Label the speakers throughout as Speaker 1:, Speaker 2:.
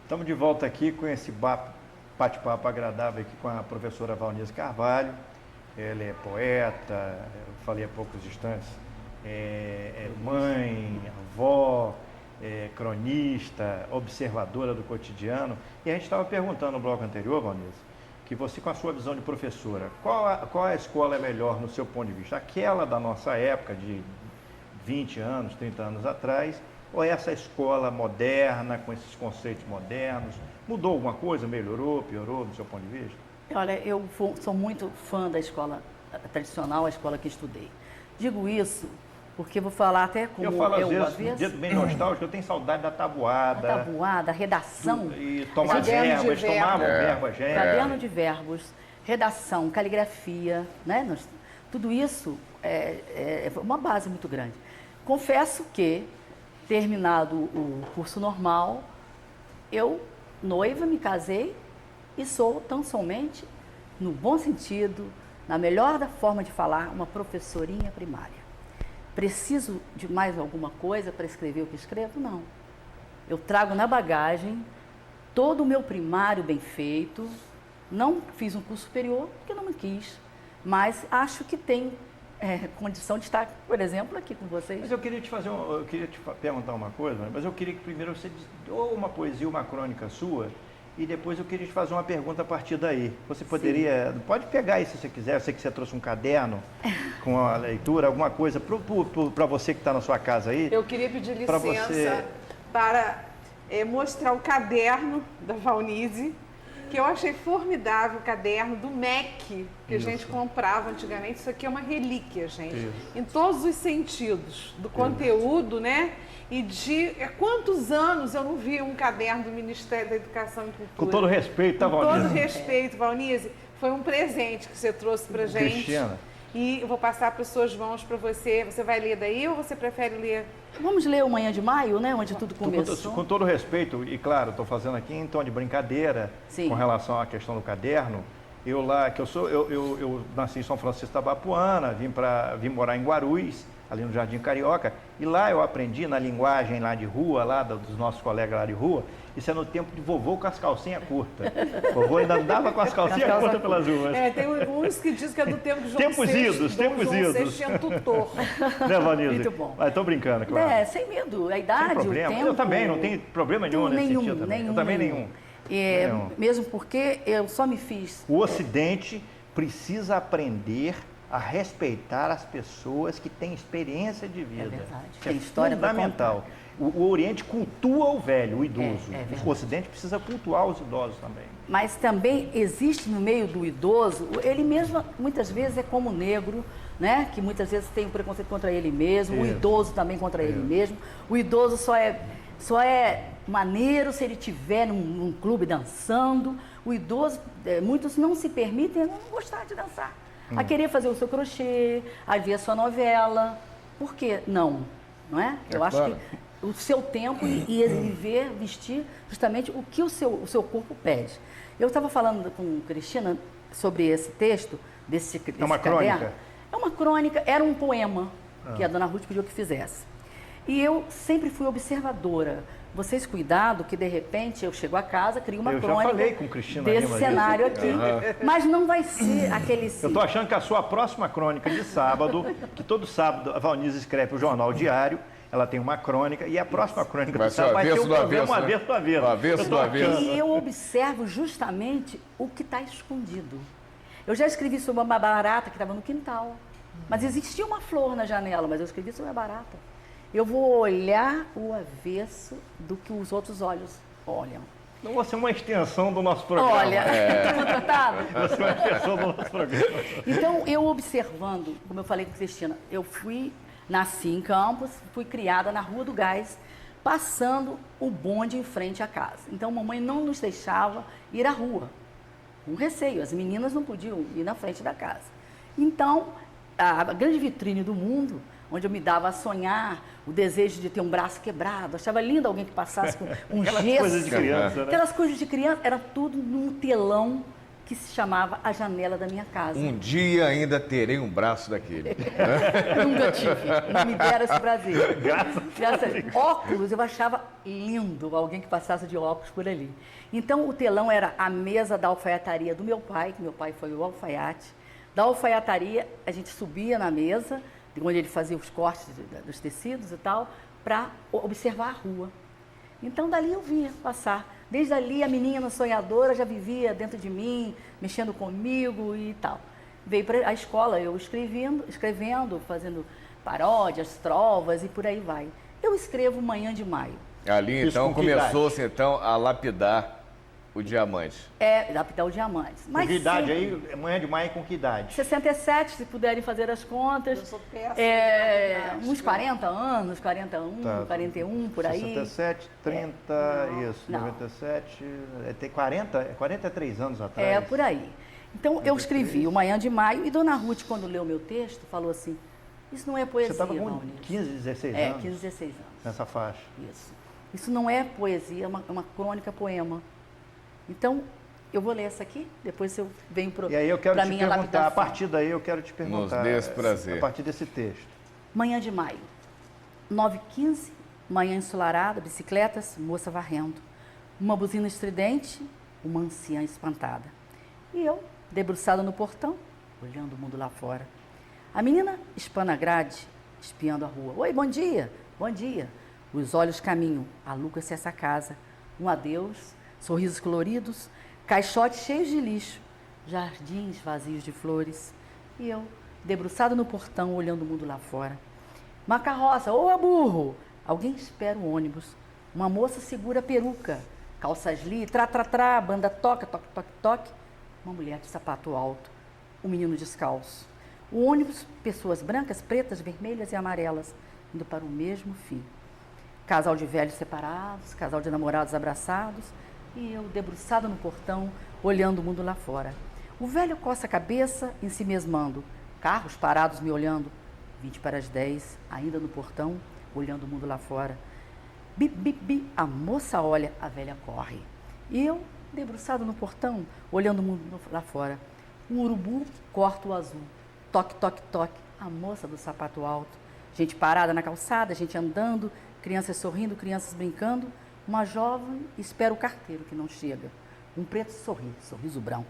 Speaker 1: Estamos de volta aqui com esse bate-papo agradável aqui com a professora Valnice Carvalho. Ela é poeta, eu falei há poucos instantes, é mãe, avó, cronista, observadora do cotidiano. E a gente estava perguntando no bloco anterior, Valnice, que você, com a sua visão de professora, qual a escola é melhor no seu ponto de vista? Aquela da nossa época, de 20 anos, 30 anos atrás, ou essa escola moderna, com esses conceitos modernos? Mudou alguma coisa? Melhorou, piorou, do seu ponto de vista?
Speaker 2: Olha, eu sou muito fã da escola tradicional, a escola que estudei. Digo isso porque vou falar até como
Speaker 1: eu falo às vezes, bem nostálgico, eu tenho saudade da tabuada.
Speaker 2: A tabuada, a redação.
Speaker 1: E tomar verbas, eles tomavam verbas.
Speaker 2: Caderno de verbos, redação, caligrafia, né? Tudo isso é uma base muito grande. Confesso que, terminado o curso normal, eu, noiva, me casei e sou tão somente, no bom sentido, na melhor da forma de falar, uma professorinha primária. Preciso de mais alguma coisa para escrever o que escrevo? Não. Eu trago na bagagem todo o meu primário bem feito, não fiz um curso superior porque não me quis, mas acho que tem condição de estar, por exemplo, aqui com vocês.
Speaker 1: Mas eu queria te perguntar uma coisa, mas eu queria que primeiro você ou uma poesia, uma crônica sua, e depois eu queria te fazer uma pergunta a partir daí. Você poderia, Sim. Pode pegar aí se você quiser, eu sei que você trouxe um caderno com a leitura, alguma coisa para você que está na sua casa aí.
Speaker 3: Eu queria pedir licença para mostrar o caderno da Valnice, que eu achei formidável, o caderno do MEC, que a gente comprava antigamente. Isso aqui é uma relíquia, gente. Isso. Em todos os sentidos, do conteúdo, né? E de quantos anos eu não vi um caderno do Ministério da Educação e Cultura.
Speaker 1: Com todo respeito, tá, Valnice?
Speaker 3: Com todo respeito, Valnice. Foi um presente que você trouxe pra gente.
Speaker 1: Cristina.
Speaker 3: E eu vou passar para as suas mãos para você. Você vai ler daí ou você prefere ler?
Speaker 2: Vamos ler o Manhã de Maio, né? Onde tudo começou.
Speaker 1: Com todo respeito, e claro, estou fazendo aqui em tom de brincadeira, Sim. com relação à questão do caderno. Eu nasci em São Francisco da Bapuana, vim morar em Guarulhos, ali no Jardim Carioca, e lá eu aprendi na linguagem lá de rua, lá dos nossos colegas lá de rua, isso é no tempo de vovô com as calcinhas curtas. Vovô ainda andava com as calcinhas curtas pelas ruas.
Speaker 3: Tem uns que dizem que é do tempo de João
Speaker 1: Tempos
Speaker 3: VI.
Speaker 1: idos.
Speaker 3: João VI tinha tutor.
Speaker 1: Né, Valnice?
Speaker 2: Muito bom.
Speaker 1: Estou brincando, claro.
Speaker 2: Sem medo, a idade,
Speaker 1: sem problema.
Speaker 2: O tempo...
Speaker 1: Eu também, não tenho problema nenhum nesse sentido também. Eu também nenhum.
Speaker 2: Mesmo porque eu só me fiz...
Speaker 1: O Ocidente precisa aprender a respeitar as pessoas que têm experiência de vida.
Speaker 2: É verdade.
Speaker 1: Tem história fundamental. O Oriente cultua o velho, o idoso. O Ocidente precisa cultuar os idosos também.
Speaker 2: Mas também existe no meio do idoso, ele mesmo muitas vezes é como negro, né? Que muitas vezes tem um preconceito contra ele mesmo, o idoso também contra ele mesmo. O idoso só é maneiro se ele estiver num clube dançando. O idoso, muitos não se permitem não gostar de dançar. A querer fazer o seu crochê, a ver a sua novela. Por que não? Não é? Eu acho que o seu tempo e vestir justamente o que o seu corpo pede. Eu estava falando com Cristina sobre esse texto, desse
Speaker 1: uma
Speaker 2: caderno.
Speaker 1: Crônica?
Speaker 2: É uma crônica, era um poema que a dona Ruth pediu que fizesse. E eu sempre fui observadora. Vocês cuidado que de repente eu chego a casa, crio uma crônica.
Speaker 1: Eu já falei com Cristina
Speaker 2: desse cenário aqui. Mas não vai ser aquele...
Speaker 1: Eu estou achando que a sua próxima crônica de sábado, que todo sábado a Valnice escreve o Jornal Diário, ela tem uma crônica, e a próxima crônica do sábado vai ter um programa avesso do avesso.
Speaker 4: Avesso do avesso.
Speaker 2: E eu observo justamente o que está escondido. Eu já escrevi sobre uma barata que estava no quintal, mas existia uma flor na janela, mas eu escrevi sobre a barata. Eu vou olhar o avesso do que os outros olhos olham.
Speaker 1: Então você é uma extensão do nosso programa.
Speaker 2: Olha, está contratado?
Speaker 1: Você é uma extensão do nosso programa.
Speaker 2: Então, eu observando, como eu falei com a Cristina, nasci em Campos, fui criada na Rua do Gás, passando o bonde em frente à casa. Então, a mamãe não nos deixava ir à rua, com receio. As meninas não podiam ir na frente da casa. Então, a grande vitrine do mundo, onde eu me dava a sonhar, o desejo de ter um braço quebrado, achava lindo alguém que passasse com um
Speaker 1: Aquelas
Speaker 2: gesso.
Speaker 1: coisas de criança, né?
Speaker 2: Aquelas coisas de criança, era tudo num telão que se chamava A Janela da Minha Casa.
Speaker 4: Um dia ainda terei um braço daquele.
Speaker 2: Nunca tive, não me deram esse prazer. Graças a Deus. Óculos, eu achava lindo alguém que passasse de óculos por ali. Então, o telão era a mesa da alfaiataria do meu pai, que meu pai foi o alfaiate. Da alfaiataria, a gente subia na mesa, onde ele fazia os cortes dos tecidos e tal, para observar a rua. Então, dali eu via passar. Desde ali, a menina sonhadora já vivia dentro de mim, mexendo comigo e tal. Veio para a escola, eu escrevendo, fazendo paródias, trovas e por aí vai. Eu escrevo Manhã de Maio.
Speaker 4: Ali, então, começou-se então, a lapidar o diamante.
Speaker 2: Lapidar o diamante. Mas
Speaker 1: que idade aí? Manhã de Maio com que idade?
Speaker 2: 67, se puderem fazer as contas.
Speaker 3: Eu sou péssima.
Speaker 2: Uns 40 anos, 41,
Speaker 1: Tá.
Speaker 2: 41, por aí.
Speaker 1: 67, 30, isso,
Speaker 2: Não.
Speaker 1: 97, tem 43 anos atrás.
Speaker 2: Por aí. Então, eu escrevi o Manhã de Maio e Dona Ruth, quando leu meu texto, falou assim, isso não é poesia,
Speaker 1: Você estava com
Speaker 2: Valnice.
Speaker 1: 15, 16 anos?
Speaker 2: 15, 16 anos.
Speaker 1: Nessa faixa.
Speaker 2: Isso não é poesia, é uma crônica, poema. Então, eu vou ler essa aqui, depois eu venho para a minha
Speaker 1: E aí eu quero te perguntar,
Speaker 2: lapidação.
Speaker 1: a partir daí eu quero te perguntar.
Speaker 4: Nos dê esse prazer.
Speaker 1: A partir desse texto.
Speaker 2: Manhã de Maio, 9h15, manhã ensolarada, bicicletas, moça varrendo. Uma buzina estridente, uma anciã espantada. E eu, debruçada no portão, olhando o mundo lá fora. A menina espana a grade, espiando a rua. Oi, bom dia, bom dia. Os olhos caminham, aluga-se essa casa. Um adeus, sorrisos coloridos, caixotes cheios de lixo, jardins vazios de flores. E eu, debruçada no portão, olhando o mundo lá fora. Uma carroça, ô burro! Alguém espera o ônibus. Uma moça segura a peruca, calças li, trá, banda toca, toque, toque, toque. Uma mulher de sapato alto, um menino descalço. O ônibus, pessoas brancas, pretas, vermelhas e amarelas, indo para o mesmo fim. Casal de velhos separados, casal de namorados abraçados, e eu debruçada no portão, olhando o mundo lá fora. O velho coça a cabeça, em si mesmando. Carros parados me olhando. 20 para as 10, ainda no portão, olhando o mundo lá fora. Bip, bip, bip, a moça olha, a velha corre. E eu, debruçado no portão, olhando o mundo lá fora. Um urubu corta o azul. Toque, toque, toque, a moça do sapato alto. Gente parada na calçada, gente andando, crianças sorrindo, crianças brincando. Uma jovem espera o carteiro que não chega. Um preto sorri, sorriso branco.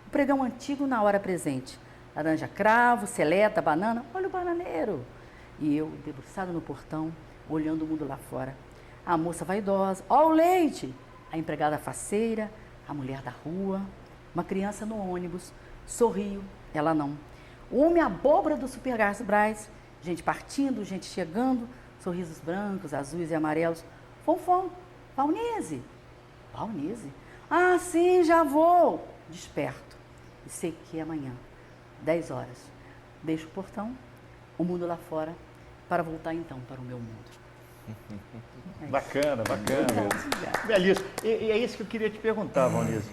Speaker 2: O pregão antigo na hora presente. Laranja cravo, seleta, banana, olha o bananeiro. E eu, debruçado no portão, olhando o mundo lá fora. A moça vaidosa, ó o leite. A empregada faceira, a mulher da rua. Uma criança no ônibus, sorrio, ela não. O homem abóbora do Supergasbras, gente partindo, gente chegando, sorrisos brancos, azuis e amarelos. Fonfon, Valnice. Valnice? Ah, sim, já vou. Desperto. E sei que é amanhã, 10 horas. Deixo o portão, o mundo lá fora, para voltar então para o meu mundo.
Speaker 1: Bacana, bacana. Belíssimo. E é isso que eu queria te perguntar, Valnice.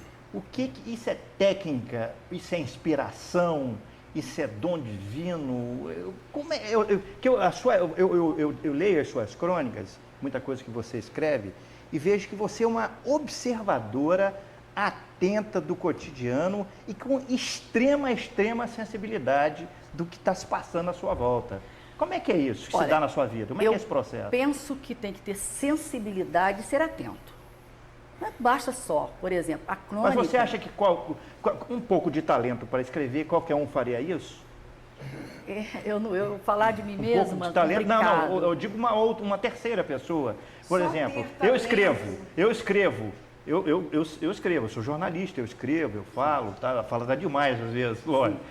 Speaker 1: Isso é técnica? Isso é inspiração? Isso é dom divino? Como é? Eu leio as suas crônicas, muita coisa que você escreve, e vejo que você é uma observadora atenta do cotidiano e com extrema sensibilidade do que está se passando à sua volta. Como é que é isso que se dá na sua vida? Como é que é esse processo?
Speaker 2: Eu penso que tem que ter sensibilidade e ser atento. Não basta só, por exemplo, a crônica...
Speaker 1: Mas você acha que um pouco de talento para escrever, qualquer um faria isso?
Speaker 2: Eu falar de mim
Speaker 1: Um
Speaker 2: mesma...
Speaker 1: pouco de talento? Não, eu digo uma terceira pessoa. Por
Speaker 3: Só
Speaker 1: exemplo,
Speaker 3: ter
Speaker 1: eu escrevo, eu sou jornalista, eu escrevo, eu falo, tá? Fala dá demais às vezes, lógico.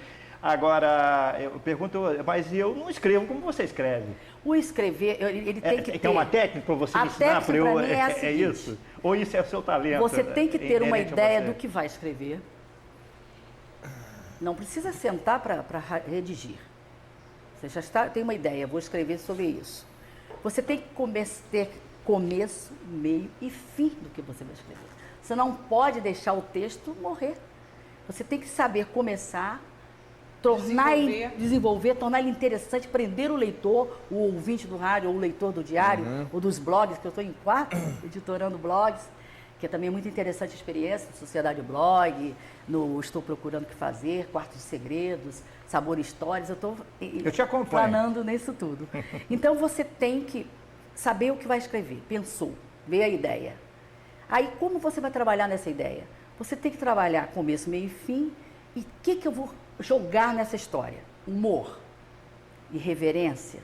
Speaker 1: Agora, eu pergunto, mas eu não escrevo como você escreve.
Speaker 2: O escrever, ele tem que ter...
Speaker 1: Tem uma técnica para você me ensinar?
Speaker 2: Técnica para mim é a
Speaker 1: É
Speaker 2: seguinte,
Speaker 1: isso? Ou isso é o seu talento?
Speaker 2: Você tem que ter uma
Speaker 1: inerente a
Speaker 2: ideia
Speaker 1: você?
Speaker 2: do que vai escrever. Não precisa sentar para redigir. Você já tem uma ideia, vou escrever sobre isso. Você tem que ter começo, meio e fim do que você vai escrever. Você não pode deixar o texto morrer. Você tem que saber começar, desenvolver, tornar ele interessante, prender o leitor, o ouvinte do rádio, ou o leitor do diário, ou dos blogs, que eu estou em 4, editorando blogs, que também é muito interessante a experiência, Sociedade Blog, no Estou Procurando o que Fazer, Quarto de Segredos, Sabor e Histórias,
Speaker 1: eu te acompanho.
Speaker 2: Planando nisso tudo. Então você tem que saber o que vai escrever, pensou, ver a ideia. Aí como você vai trabalhar nessa ideia? Você tem que trabalhar começo, meio e fim, e o que eu vou jogar nessa história? Humor, irreverência,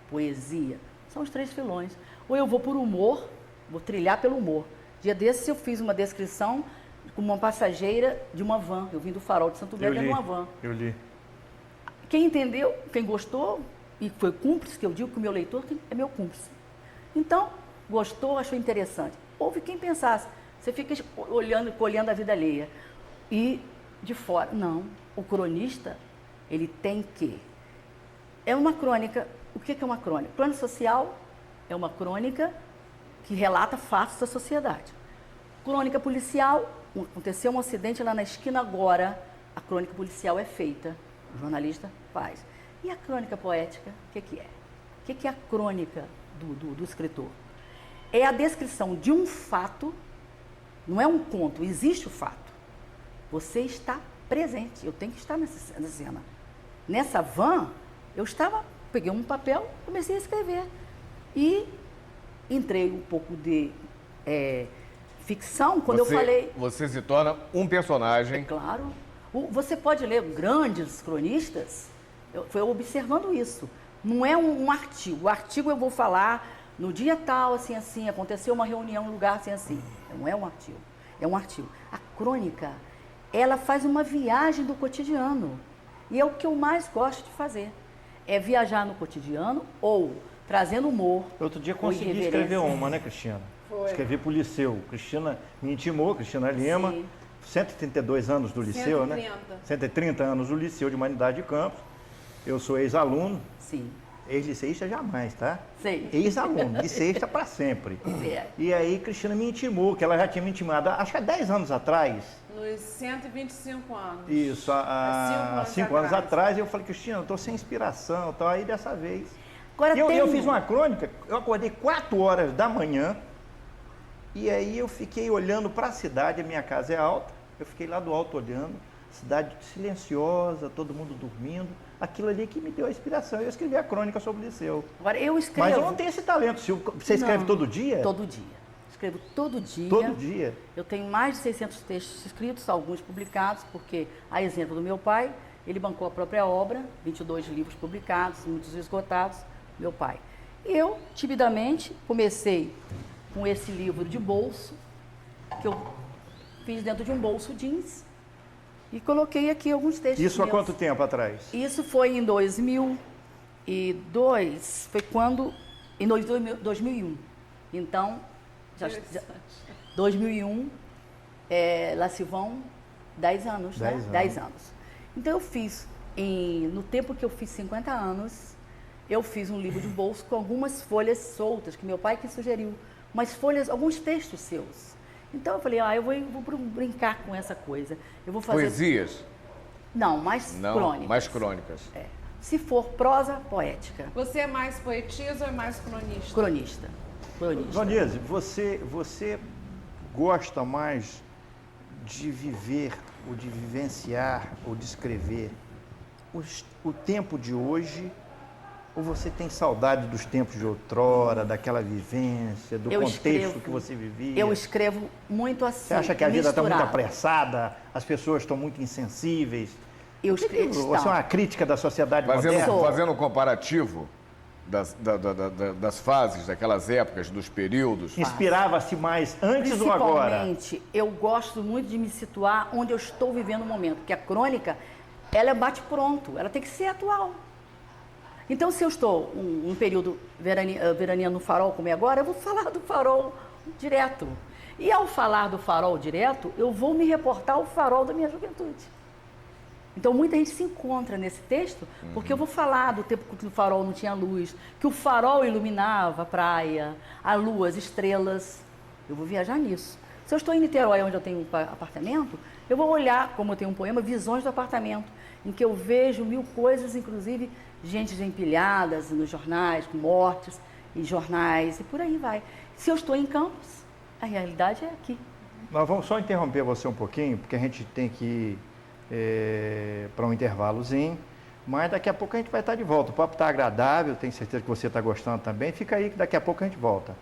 Speaker 2: poesia, são os 3 filões. Ou eu vou por humor, vou trilhar pelo humor. Dia desses eu fiz uma descrição com uma passageira de uma van. Eu vim do Farol de Santo Bento numa van.
Speaker 1: Eu li.
Speaker 2: Quem entendeu, quem gostou, e foi cúmplice, que eu digo que o meu leitor é meu cúmplice. Então, gostou, achou interessante. Houve quem pensasse, você fica colhendo a vida alheia. E de fora, não. O cronista, ele tem que... É uma crônica. O que é uma crônica? Crônica social é uma crônica que relata fatos da sociedade. Crônica policial, aconteceu um acidente lá na esquina agora, a crônica policial é feita, o jornalista faz. E a crônica poética, o que é? O que é a crônica do escritor? É a descrição de um fato, não é um conto, existe o fato. Você está presente, eu tenho que estar nessa cena. Nessa van, peguei um papel, comecei a escrever. E entrei um pouco de ficção, quando eu falei...
Speaker 4: Você se torna um personagem.
Speaker 2: É claro. Você pode ler grandes cronistas, foi observando isso. Não é um artigo. O artigo eu vou falar no dia tal, assim, assim, aconteceu uma reunião no lugar, assim, assim. Não é um artigo, é um artigo. A crônica, ela faz uma viagem do cotidiano. E é o que eu mais gosto de fazer. É viajar no cotidiano ou trazendo humor.
Speaker 1: Outro dia consegui escrever uma, né, Cristina?
Speaker 3: Foi.
Speaker 1: Escrevi para o Liceu. Cristina me intimou, Cristina Lima,
Speaker 2: Sim.
Speaker 1: 132 anos do Liceu,
Speaker 3: 130.
Speaker 1: né? 130 anos do Liceu de Humanidade de Campos. Eu sou ex-aluno,
Speaker 2: Sim.
Speaker 1: ex-liceísta jamais, tá?
Speaker 2: Sei.
Speaker 1: Ex-aluno, liceísta para sempre.
Speaker 2: É.
Speaker 1: E aí Cristina me intimou, que ela já tinha me intimado, acho que há 10 anos atrás.
Speaker 3: Nos 125 anos.
Speaker 1: Isso, há
Speaker 3: Há
Speaker 1: 5 anos atrás, eu falei, Cristina, eu estou sem inspiração, então aí dessa vez.
Speaker 2: Agora
Speaker 1: Eu fiz uma crônica, eu acordei 4 horas da manhã, e aí eu fiquei olhando para a cidade, a minha casa é alta, eu fiquei lá do alto olhando, cidade silenciosa, todo mundo dormindo, aquilo ali que me deu a inspiração. Eu escrevi a crônica sobre o Liceu.
Speaker 2: Agora eu escrevo.
Speaker 1: Mas eu não tenho esse talento. Você escreve
Speaker 2: Não,
Speaker 1: todo dia?
Speaker 2: Todo dia. Escrevo todo dia.
Speaker 1: Todo dia?
Speaker 2: Eu tenho mais de 600 textos escritos, alguns publicados, porque, a exemplo do meu pai, ele bancou a própria obra, 22 livros publicados, muitos esgotados, meu pai. Eu, timidamente, comecei com esse livro de bolso, que eu fiz dentro de um bolso jeans, e coloquei aqui alguns textos.
Speaker 1: Isso há
Speaker 2: meus.
Speaker 1: quanto tempo atrás?
Speaker 2: Isso foi em 2002, foi quando... Em 2001. Então, 2001, lá se vão 10 anos, 10 anos. Então eu fiz, no tempo que eu fiz 50 anos, eu fiz um livro de bolso com algumas folhas soltas, que meu pai que sugeriu, umas folhas, alguns textos seus. Então eu falei, eu vou brincar com essa coisa. Eu vou fazer...
Speaker 4: Poesias?
Speaker 2: Não, mais crônicas.
Speaker 4: Mais crônicas.
Speaker 2: É. Se for prosa, poética.
Speaker 3: Você é mais poetisa ou é mais cronista?
Speaker 2: Cronista.
Speaker 1: Vanise, você gosta mais de viver, ou de vivenciar, ou de escrever o tempo de hoje, ou você tem saudade dos tempos de outrora, daquela vivência, do contexto que você vivia?
Speaker 2: Eu escrevo muito assim.
Speaker 1: Você acha que a vida está muito apressada, as pessoas estão muito insensíveis? Você é uma crítica da sociedade moderna?
Speaker 4: Fazendo um comparativo das fases, daquelas épocas, dos períodos.
Speaker 1: Inspirava-se mais antes ou agora?
Speaker 2: Principalmente, eu gosto muito de me situar onde eu estou vivendo o momento, porque a crônica, ela é bate-pronto, ela tem que ser atual. Então, se eu estou um período veraneando no Farol, como é agora, eu vou falar do Farol direto. E ao falar do Farol direto, eu vou me reportar ao Farol da minha juventude. Então, muita gente se encontra nesse texto, porque eu vou falar do tempo que o farol não tinha luz, que o farol iluminava a praia, a lua, as estrelas. Eu vou viajar nisso. Se eu estou em Niterói, onde eu tenho um apartamento, eu vou olhar, como eu tenho um poema, Visões do Apartamento, em que eu vejo 1000 coisas, inclusive gente já empilhadas nos jornais, com mortes em jornais, e por aí vai. Se eu estou em Campos, a realidade é aqui.
Speaker 1: Nós vamos só interromper você um pouquinho, porque a gente tem que ir para um intervalozinho, mas daqui a pouco a gente vai estar de volta. O papo está agradável, tenho certeza que você está gostando também. Fica aí que daqui a pouco a gente volta.